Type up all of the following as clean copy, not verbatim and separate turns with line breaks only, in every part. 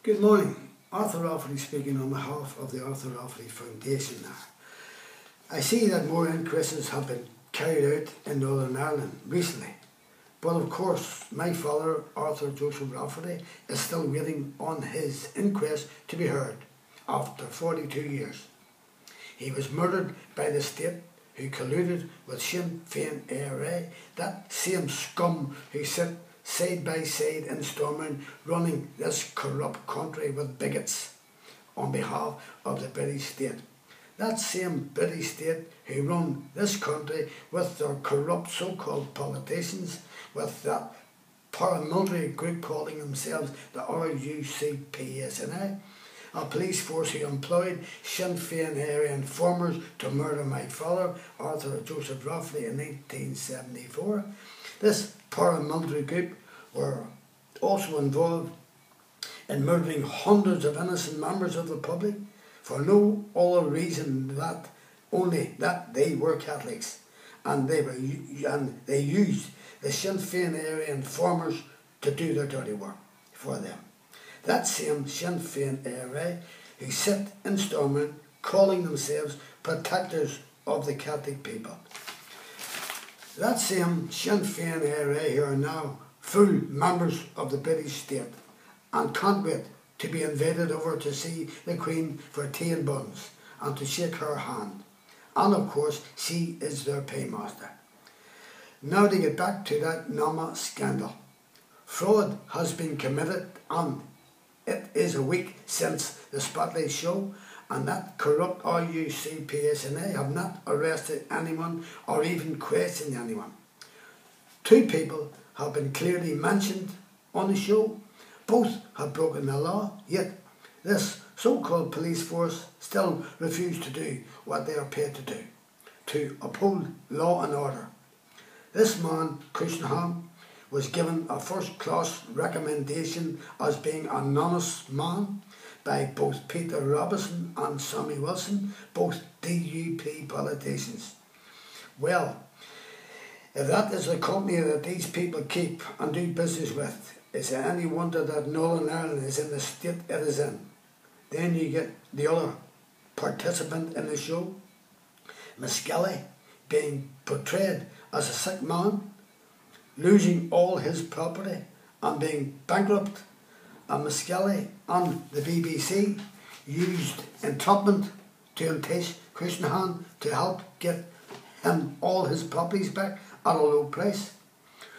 Good morning. Arthur Rafferty speaking on behalf of the Arthur Rafferty Foundation. I see that more inquests have been carried out in Northern Ireland recently, but of course my father, Arthur Joseph Rafferty, is still waiting on his inquest to be heard after 42 years. He was murdered by the state who colluded with Sinn Féin ARA, that same scum who sit side by side in Stormont running this corrupt country with bigots on behalf of the British state. That same British state who run this country with their corrupt so-called politicians, with that paramilitary group calling themselves the RUCPSNI, a police force who employed Sinn Féin area informers to murder my father, Arthur Joseph Rafferty, in 1974. This paramilitary group were also involved in murdering hundreds of innocent members of the public for no other reason that only that they were Catholics, and they used the Sinn Féin area informers to do their dirty work for them. That same Sinn Féin area who sit in Stormont calling themselves protectors of the Catholic people. That same Sinn Féin area who are now full members of the British state and can't wait to be invited over to see the Queen for tea and buns and to shake her hand. And of course, she is their paymaster. Now to get back to that NAMA scandal. Fraud has been committed and it is a week since the Spotlight show, and that corrupt RUCPSNI have not arrested anyone or even questioned anyone. Two people have been clearly mentioned on the show. Both have broken the law, yet this so-called police force still refuse to do what they are paid to do, to uphold law and order. This man, Cushionham, was given a first-class recommendation as being an honest man by both Peter Robinson and Sammy Wilson, both DUP politicians. Well, if that is the company that these people keep and do business with, is it any wonder that Northern Ireland is in the state it is in? Then you get the other participant in the show, Miskelly, being portrayed as a sick man, losing all his property and being bankrupt, and Miskelly and the BBC used entrapment to entice Cushionham to help get him all his properties back at a low price.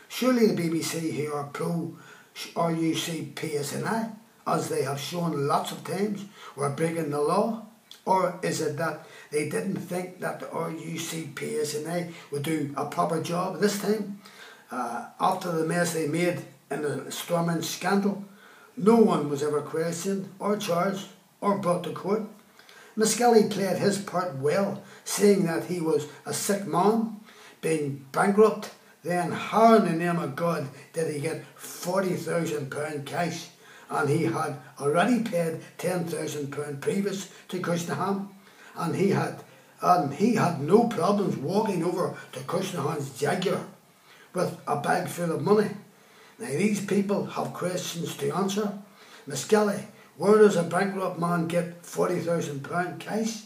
Surely the BBC, who are pro RUCPSNI, as they have shown lots of times, were breaking the law? Or is it that they didn't think that the RUCPSNI would do a proper job this time? After the mess they made in the Stormont scandal, no one was ever questioned or charged or brought to court. Miskelly played his part well, saying that he was a sick man, being bankrupt. Then how in the name of God did he get £40,000 cash, and he had already paid £10,000 previous to Cushionham, and he had no problems walking over to Cushionham's Jaguar with a bag full of money. Now these people have questions to answer. Miskelly, where does a bankrupt man get £40,000 cash?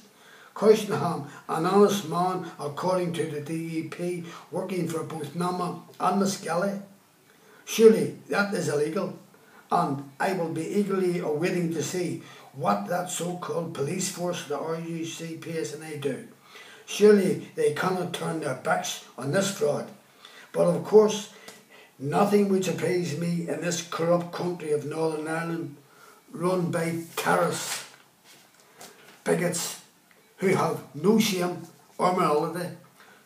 Cushionham, an honest man according to the DUP, working for both NAMA and Miskelly. Surely that is illegal, and I will be eagerly awaiting to see what that so-called police force, the RUCPSNI, do. Surely they cannot turn their backs on this fraud. But of course, nothing would surprise me in this corrupt country of Northern Ireland, run by terrorists, bigots, who have no shame or morality.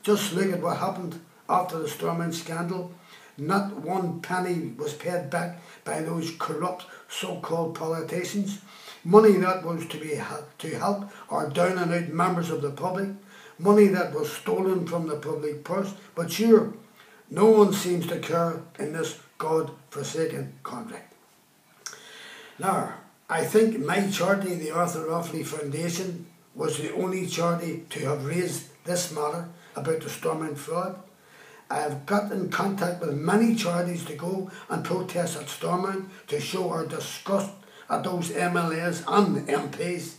Just look at what happened after the Stormont scandal. Not one penny was paid back by those corrupt so-called politicians. Money that was to help our down and out members of the public. Money that was stolen from the public purse. But sure, no one seems to care in this God-forsaken country. Now, I think my charity, the Arthur Rafferty Foundation, was the only charity to have raised this matter about the Stormont fraud. I have got in contact with many charities to go and protest at Stormont to show our disgust at those MLAs and MPs,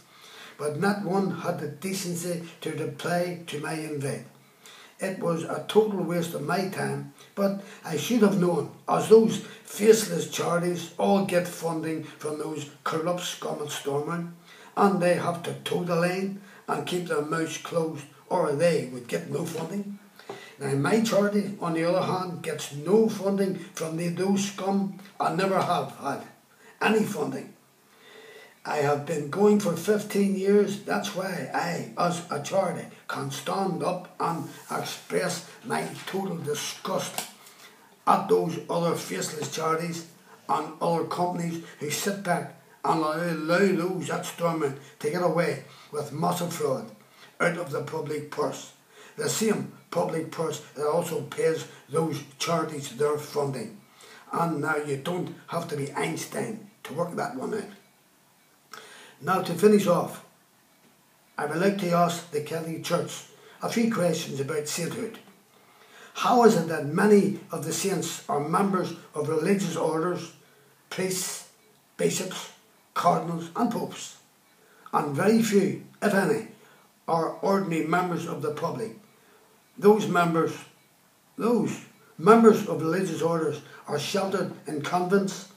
but not one had the decency to reply to my invite. It was a total waste of my time, but I should have known, as those faceless charities all get funding from those corrupt scum at Stormont, and they have to toe the line and keep their mouths closed, or they would get no funding. Now my charity, on the other hand, gets no funding from those scum, and never have had any funding. I have been going for 15 years, that's why I, as a charity, can stand up and express my total disgust at those other faceless charities and other companies who sit back and allow those at Stormont to get away with massive fraud out of the public purse. The same public purse that also pays those charities their funding. And now you don't have to be Einstein to work that one out. Now to finish off, I would like to ask the Catholic Church a few questions about sainthood. How is it that many of the saints are members of religious orders, priests, bishops, cardinals and popes, and very few, if any, are ordinary members of the public? Those members of religious orders are sheltered in convents,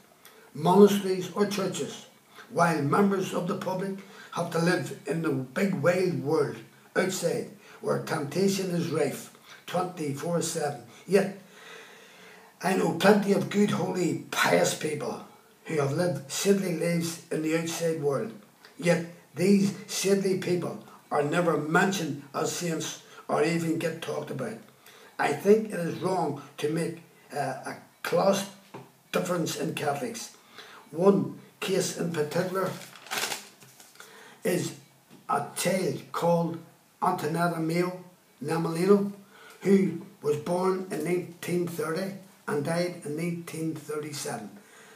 monasteries or churches, while members of the public have to live in the big wild world outside where temptation is rife 24/7. Yet I know plenty of good, holy, pious people who have lived saintly lives in the outside world. Yet these saintly people are never mentioned as saints or even get talked about. I think it is wrong to make a class difference in Catholics. One case in particular is a child called Antonetta Mayo Namolino, who was born in 1930 and died in 1937.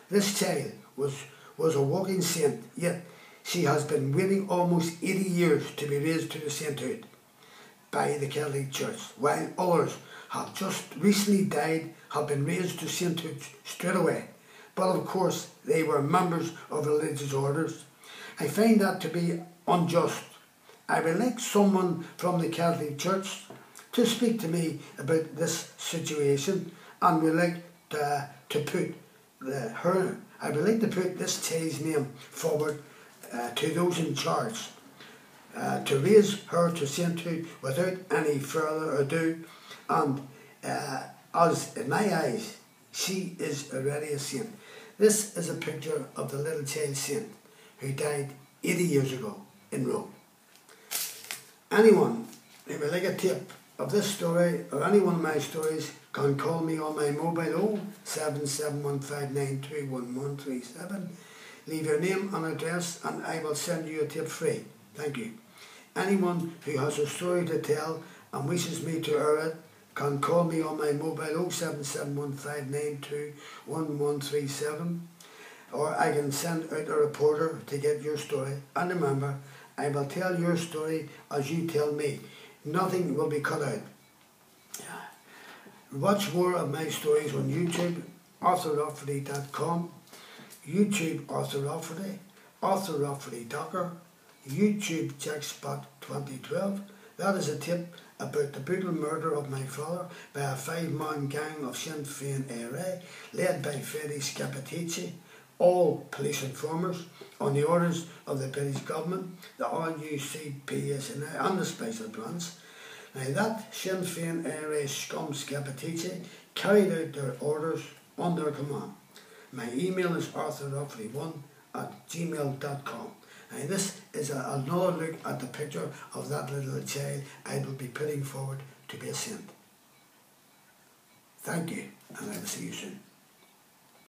This child was a walking saint, yet she has been waiting almost 80 years to be raised to the sainthood by the Catholic Church, while others have just recently died, have been raised to sainthood straight away. But of course they were members of religious orders. I find that to be unjust. I would like someone from the Catholic Church to speak to me about this situation, and would like to put this child's name forward to those in charge to raise her to sainthood without any further ado, and as in my eyes she is already a saint. This is a picture of the little child saint who died 80 years ago in Rome. Anyone who would like a tape of this story or any one of my stories can call me on my mobile 07715921137. Leave your name and address and I will send you a tape free. Thank you. Anyone who has a story to tell and wishes me to air it can call me on my mobile 07715921137, or I can send out a reporter to get your story. And remember, I will tell your story as you tell me. Nothing will be cut out. Watch more of my stories on YouTube, ArthurRafferty.com, YouTube Arthur Rafferty, Arthur Rafferty Docker, YouTube Jackspot 2012. That is a tip about the brutal murder of my father by a 5-man gang of Sinn Féin ARA, led by Freddie Scappaticci, all police informers on the orders of the British government, the RUCPSNI and the Special Branch. Now that Sinn Féin ARA scum Scappaticci carried out their orders on their command. My email is arthurrafferty1@gmail.com. Now this is another look at the picture of that little child I will be putting forward to be a saint. Thank you, and I will see you soon.